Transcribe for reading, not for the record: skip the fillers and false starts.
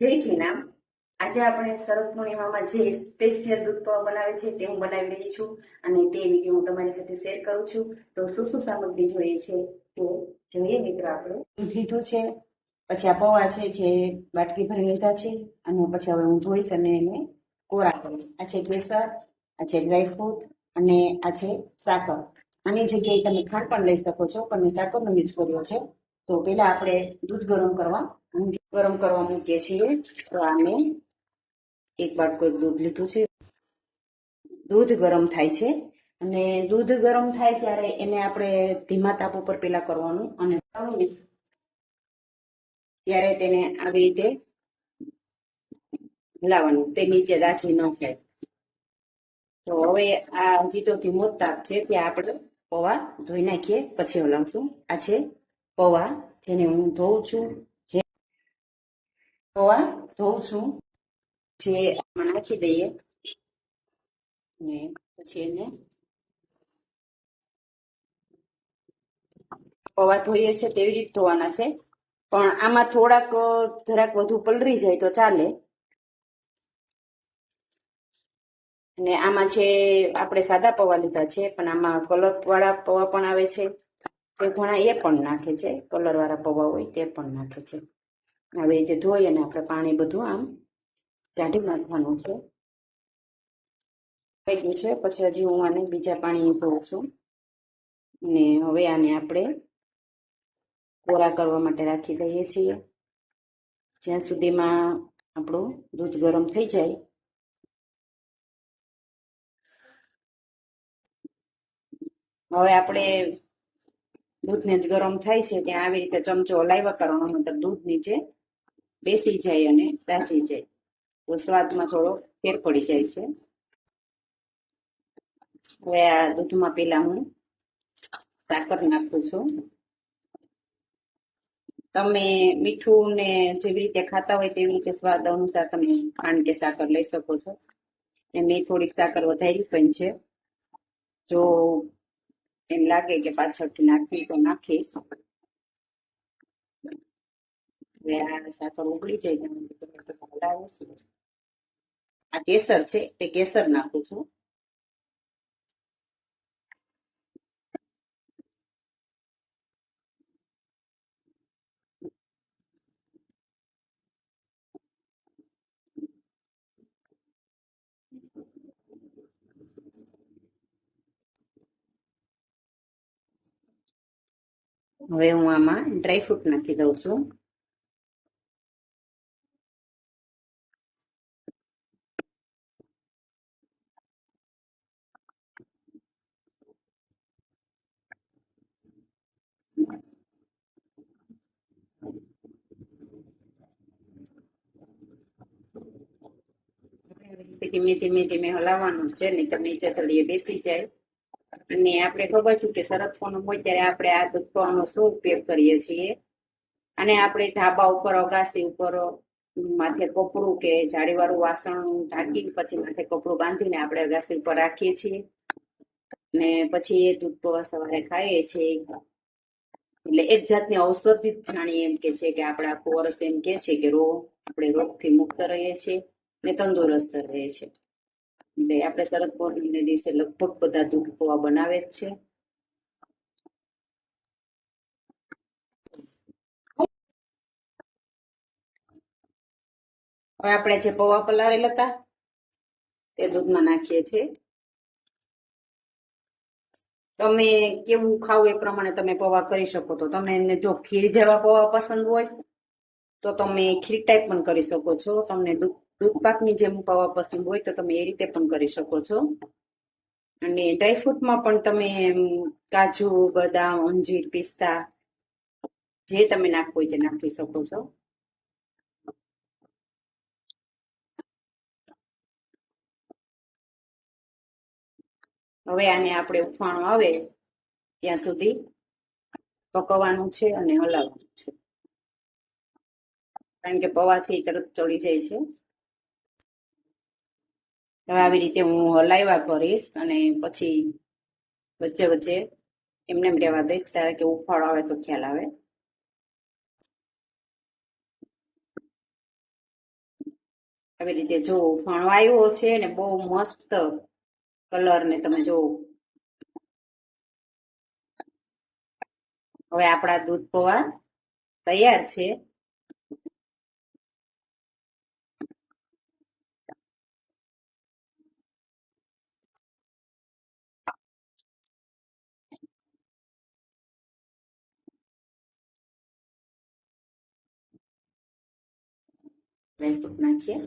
જય શ્રી રામ। આજે આપણે શરદ પૂર્ણિમામાં જે સ્પેશિયલ દૂધ પૌવા બનાવે છે તે હું બનાવી રહી છું અને તે વિડીયો હું તમારી સાથે શેર કરું છું। તો શું શું સામગ્રી જોઈએ છે તો જોઈએ મિત્રો। આપણે દૂધ લીધું છે, પછી આ પૌવા છે જે બાટકી ભરી લીધા છે અને પછી હવે હું ધોઈશ અને એને કોરા કરીશ। આ છે કેસર, આ છે ડ્રાયફ્રૂટ અને આ છે સાકર। આની જગ્યાએ તમે ખાંડ પણ લઈ શકો છો, પણ મેં સાકરનો યુઝ કર્યો છે। તો પહેલા આપણે દૂધ ગરમ કરવા મૂકીએ છીએ। તો આ મેં એક બાટકો દૂધ લીધું છે। દૂધ ગરમ થાય છે અને દૂધ ગરમ થાય ત્યારે એને આપણે ધીમા તાપ ઉપર પેલા કરવાનું અને ત્યારે તેને આવી રીતે હલાવવાનું, તે નીચે દાજી ન જાય। તો હવે આ હજી તો ધીમો તાપ છે, ત્યાં આપણે પૌવા ધોઈ નાખીએ પછી હલાવશું। આ છે પૌવા જેને હું ધોઉં છું, જે આમાં નાખી દઈએ ને પછી એને પૌવા ધોઈએ છે તેવી રીતે ધોવાના છે, પણ આમાં જરાક વધુ પલળી જાય તો ચાલે। અને આમાં છે આપણે સાદા પૌવા લીધા છે, પણ આમાં કલર વાળા પૌવા પણ આવે છે, જે ઘણા એ પણ નાખે છે, કલર વાળા પૌવા હોય તે પણ નાખે છે। આવી રીતે ધોઈ અને આપણે પાણી બધું આમ કાઢી નાખવાનું છે। થઈ ગયું છે, પછી હજી હું આને બીજા પાણી ધોઉં છું ને હવે આને આપણે કોરા કરવા માટે રાખી દઈએ છીએ, જ્યાં સુધીમાં આપણું દૂધ ગરમ થઈ જાય। હવે આપણે દૂધને જ ગરમ થાય છે ત્યાં આવી રીતે ચમચો હલાવ્યા કરવાનો, મતલબ દૂધ નીચે બેસી જાય અને દાજી જાય, તો સ્વાદમાં થોડો ફેર પડી જાય છે। હવે આ દૂધમાં પેલા હું સાકર નાખું છું। તમે મીઠું ને જેવી રીતે ખાતા હોય તેવી રીતે સ્વાદ અનુસાર તમે ખાંડ કે સાકર લઈ શકો છો। મેં થોડીક સાકર વધારી પણ છે, જો એમ લાગે કે પાછળથી નાખવી તો નાખીશ। હવે આ સાકર ઉકળી જાય હલાવીશ। આ કેસર છે તે કેસર નાખું છું। હવે હું આમાં ડ્રાયફ્રૂટ નાખી દઉં છું। ધીમે ધીમે ધીમે હલાવવાનું છે, નહીં તો નીચે તળિયે બેસી જાય। અને આપણે ખબર છે કે શરદ પૂનમ હોય ત્યારે આપણે આ દૂધ પૌવાનો શું ઉપયોગ કરીએ છીએ, અને આપણે ધાબા ઉપર, અગાસી ઉપર માથે કપડું કે જાળીવાળું વાસણ ઢાંકીને પછી માથે કપડું બાંધીને આપણે અગાસી ઉપર રાખીએ છીએ ને પછી એ દૂધ પૌવા સવારે ખાઈએ છીએ। એટલે એક જાતની ઔષધિ જ જાણીએ એમ કે છે કે આપણે આખું વર્ષ એમ કે છે કે આપણે રોગથી મુક્ત રહીએ છીએ ને તંદુરસ્ત રહીએ છીએ। એટલે આપણે શરદ પૂર્ણિમાના દિવસે લગભગ બધા દૂધ પૌવા બનાવે જ છે। હવે આપણે જે પૌવા પલાળેલ હતા તે દૂધમાં નાખીએ છીએ। તમે કેવું ખાવ એ પ્રમાણે તમે પૌવા કરી શકો। તો તમે જો ખીર જેવા પૌવા પસંદ હોય તો તમે ખીર ટાઈપ પણ કરી શકો છો। તમને દૂધ પાકની જેમ પૌવા પસંદ હોય તો તમે એ રીતે પણ કરી શકો છો। અને ડ્રાયફ્રૂટમાં પણ તમે કાજુ, બદામ, અંજીર, પિસ્તા જે તમે નાખવું હોય તે નાખી શકો છો। હવે આને આપણે ઉફાણું આવે ત્યાં સુધી પકવવાનું છે અને હલાવવાનું છે, કારણ કે પૌવા છે એ તરત ચડી જાય છે। હવે આવી રીતે હું હલાવ્યા કરીશ અને પછી વચ્ચે વચ્ચે એમને રહેવા દઈશ, ત્યારે કે ઉફાળો આવે તો ખ્યાલ આવે। આવી રીતે જો ફાણો આવ્યો છે ને બહુ મસ્ત કલર ને તમે જો હવે આપણા દૂધ પૌવા તૈયાર છે. ડ્રાયફ્રૂટ નાખીએ.